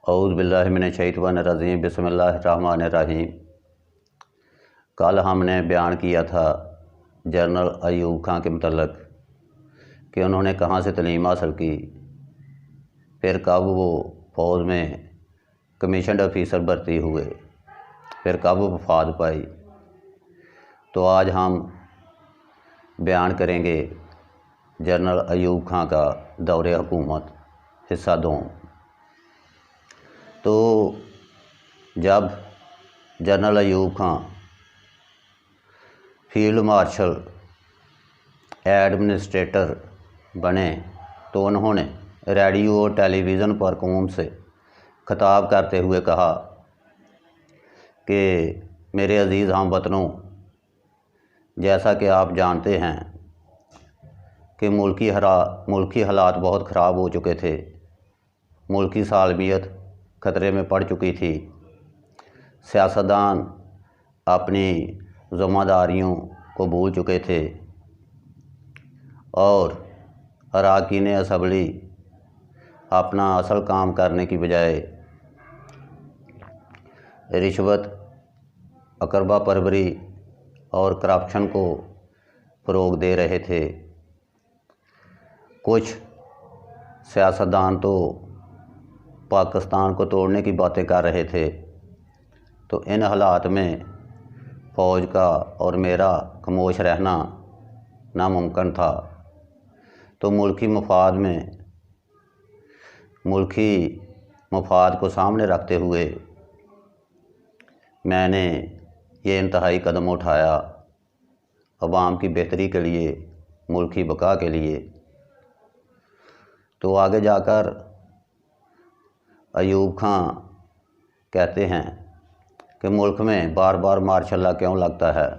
औज़ु बिल्लाहि मिनश्शैतानिर्रजीम बिस्मिल्लाहिर्रहमानिर्रहीम। कल हमने बयान किया था जनरल अयूब खां के मतलब कि उन्होंने कहाँ से तलीम हासिल की, फिर कब वो फ़ौज में कमीशन्ड ऑफिसर भर्ती हुए, फिर कब वफ़ात पाई। तो आज हम बयान करेंगे जनरल अयूब खां का दौरे हुकूमत हिस्सा 2। तो जब जनरल अयूब खां फील्ड मार्शल एडमिनिस्ट्रेटर बने तो उन्होंने रेडियो और टेलीविज़न पर कौम से खिताब करते हुए कहा कि मेरे अज़ीज़ हमवतनों, जैसा कि आप जानते हैं कि मुल्की हालात बहुत ख़राब हो चुके थे, मुल्की सालमियत ख़तरे में पड़ चुकी थी, सियासतदान अपनी ज़िम्मेदारियों को भूल चुके थे और अरकान असम्बली अपना असल काम करने की बजाय रिश्वत, अकरबा परवरी और करप्शन को फ़रोग़ दे रहे थे। कुछ सियासतदान तो पाकिस्तान को तोड़ने की बातें कर रहे थे। तो इन हालात में फ़ौज का और मेरा खामोश रहना नामुमकिन था। तो मुल्की मफाद को सामने रखते हुए मैंने ये इंतहाई कदम उठाया, अवाम की बेहतरी के लिए, मुल्की बका के लिए। तो आगे जाकर अयूब खां कहते हैं कि मुल्क में बार बार मार्शल लॉ क्यों लगता है।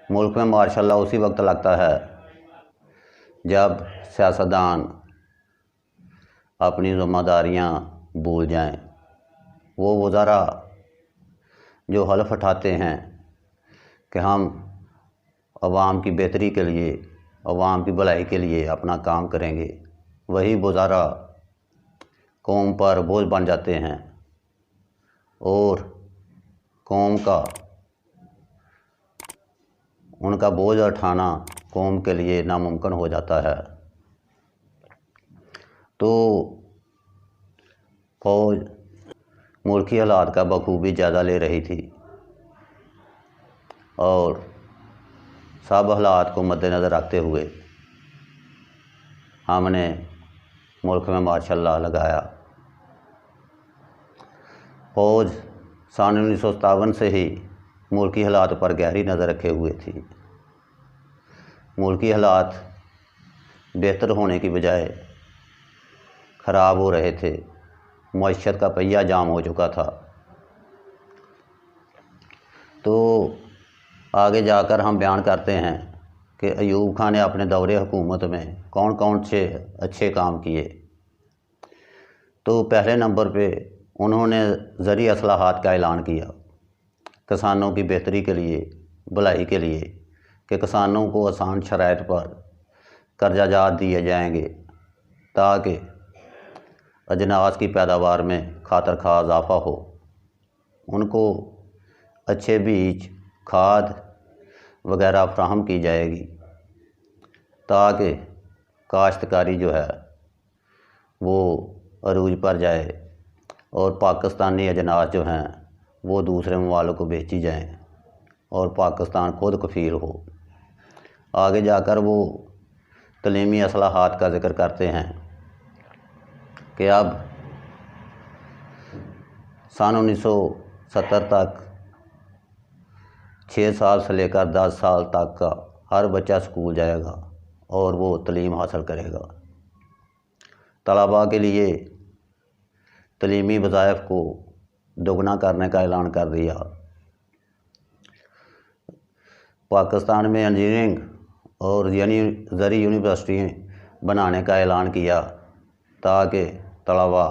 मुल्क में मार्शल लॉ उसी वक्त लगता है जब सियासतदान अपनी ज़िम्मेदारियां भूल जाएं। वो वज़रा जो हल्फ उठाते हैं कि हम अवाम की बेहतरी के लिए, अवाम की भलाई के लिए अपना काम करेंगे, वही वज़रा कौम पर बोझ बन जाते हैं और कौम का उनका बोझ उठाना कौम के लिए नामुमकिन हो जाता है। तो फ़ौज मुल्की हालात का बखूबी जायज़ा ले रही थी और सब हालात को मद्देनज़र रखते हुए हमने मुल्क में मार्शल लॉ लगाया। फ़ौज सन 1957 से ही मुल्की हालात पर गहरी नज़र रखे हुए थी। मुल्की हालात बेहतर होने की बजाय ख़राब हो रहे थे, मईशत का पहिया जाम हो चुका था। तो आगे जाकर हम बयान करते हैं कि अयूब खां ने अपने दौरे हुकूमत में कौन कौन से अच्छे काम किए। तो पहले नंबर पे उन्होंने ज़री असलाहात का ऐलान किया, किसानों की बेहतरी के लिए, भलाई के लिए, कि किसानों को आसान शराइत पर कर्जाजात दिए जाएंगे ताकि अजनास की पैदावार में खातर खा इजाफ़ा हो। उनको अच्छे बीज, खाद वगैरह फ्राहम की जाएगी ताकि काश्तकारी जो है वो अरूज पर जाए और पाकिस्तानी अजनास जो हैं वो दूसरे ममालिक को बेची जाएं और पाकिस्तान खुद कफ़ील हो। आगे जाकर वो तलीमी असलाहात का ज़िक्र करते हैं कि अब सन 1970 तक 6 साल से लेकर 10 साल तक का हर बच्चा स्कूल जाएगा और वो तलीम हासिल करेगा। तलबा के लिए तलीमी वज़ाइफ को दोगुना करने का ऐलान कर दिया। पाकिस्तान में इंजीनियरिंग और ज़री यूनिवर्सिटी बनाने का ऐलान किया ताकि तलबा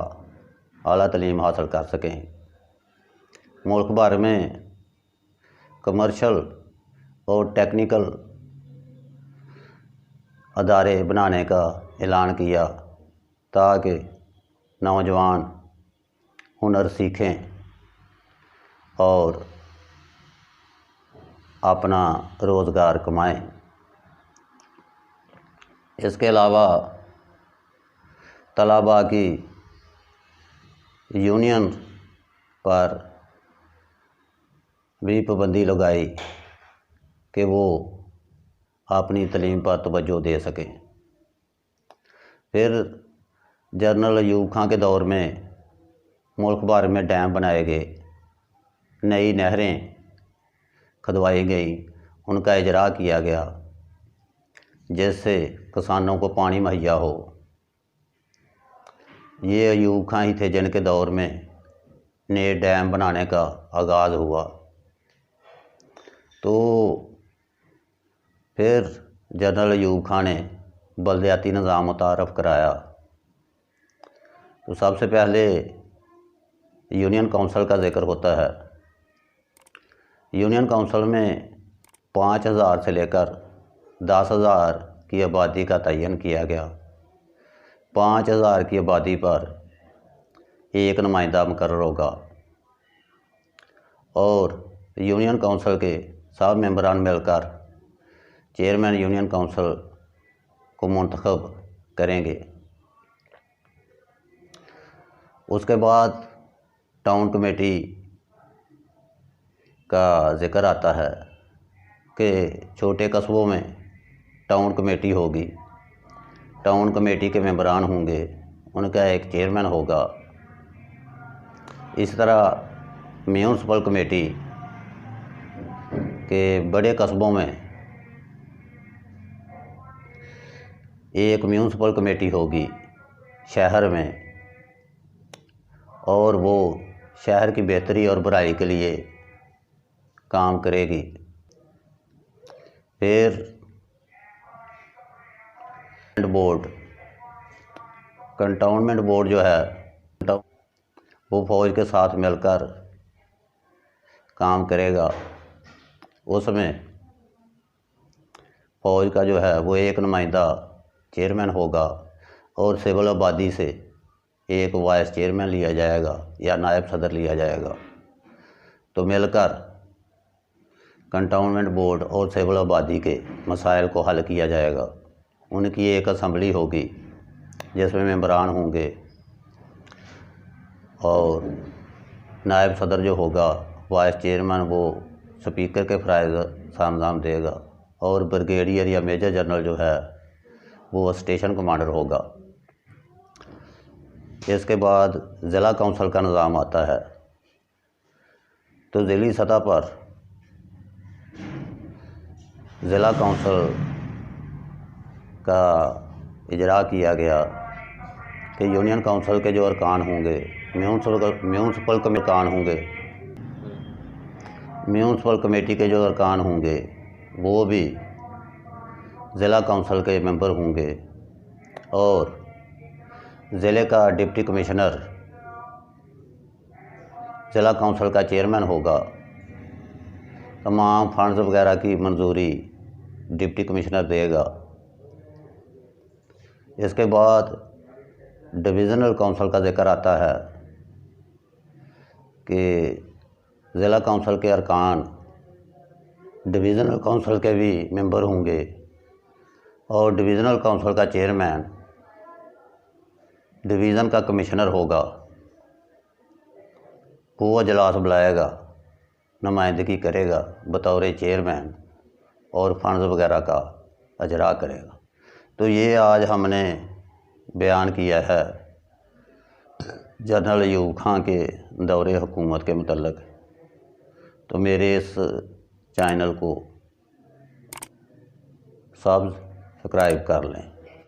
आला तलीम हासिल कर सकें। मुल्क भर में कमर्शल और टेक्निकल अदारे बनाने का ऐलान किया ताकि नौजवान हुनर सीखें और अपना रोज़गार कमाएं। इसके अलावा तलबा की यूनियन पर भी पाबंदी लगाई कि वो अपनी तालीम पर तवज्जो दे सकें। फिर जनरल अयूब खां के दौर में मुल्क भर में डैम बनाए गए, नई नहरें खुदवाई गई, उनका इजरा किया गया जिससे किसानों को पानी मुहैया हो। ये अयूब खां ही थे जिनके दौर में नए डैम बनाने का आगाज़ हुआ। तो फिर जनरल अयूब खां ने बलदियाती निज़ाम मुतारफ़ कराया। तो सबसे पहले यूनियन काउंसिल का ज़िक्र होता है। यूनियन काउंसिल में 5,000 से लेकर 10,000 की आबादी का तयन किया गया। 5,000 की आबादी पर एक नुमाइंदा मुकर्रर होगा और यूनियन काउंसिल के सब मेंबरान मिलकर चेयरमैन यूनियन काउंसिल को मुंतखब करेंगे। उसके बाद टाउन कमेटी का ज़िक्र आता है कि छोटे कस्बों में टाउन कमेटी होगी, टाउन कमेटी के मेंबरान होंगे, उनका एक चेयरमैन होगा। इस तरह म्यूनसिपल कमेटी के बड़े कस्बों में एक म्यूनसिपल कमेटी होगी शहर में, और वो शहर की बेहतरी और भलाई के लिए काम करेगी। फिर कंटोनमेंट बोर्ड जो है वो फ़ौज के साथ मिलकर काम करेगा। उसमें फ़ौज का जो है वो एक नुमाइंदा चेयरमैन होगा और सिविल आबादी से एक वाइस चेयरमैन लिया जाएगा या नायब सदर लिया जाएगा। तो मिलकर कंटोनमेंट बोर्ड और सिविल आबादी के मसाइल को हल किया जाएगा। उनकी एक असम्बली होगी जिसमें मेंबरान होंगे और नायब सदर जो होगा, वाइस चेयरमैन, वो स्पीकर के फ़राइज़ सामजाम देगा और ब्रिगेडियर या मेजर जनरल जो है वो स्टेशन कमांडर होगा। इसके बाद ज़िला काउंसिल का निज़ाम आता है। तो ज़िली सतह पर ज़िला काउंसिल का इजरा किया गया कि यूनियन काउंसिल के जो अरकान होंगे, म्यूनसिपल कमेटी के जो अरकान होंगे वो भी ज़िला काउंसिल के मेंबर होंगे और ज़िले का डिप्टी कमिश्नर ज़िला काउंसिल का चेयरमैन होगा। तमाम फंड्स वगैरह की मंजूरी डिप्टी कमिश्नर देगा। इसके बाद डिविज़नल काउंसिल का ज़िक्र आता है कि ज़िला काउंसिल के अरकान डिविज़नल काउंसिल के भी मेंबर होंगे और डिविज़नल काउंसिल का चेयरमैन डिवीज़न का कमिश्नर होगा। वो अजलास बुलाएगा, नुमाइंदगी करेगा बतौर चेयरमैन और फंड्स वगैरह का अजरा करेगा। तो ये आज हमने बयान किया है जनरल अयूब खां के दौरे हुकूमत के मुतल्लिक़। तो मेरे इस चैनल को सब्सक्राइब कर लें।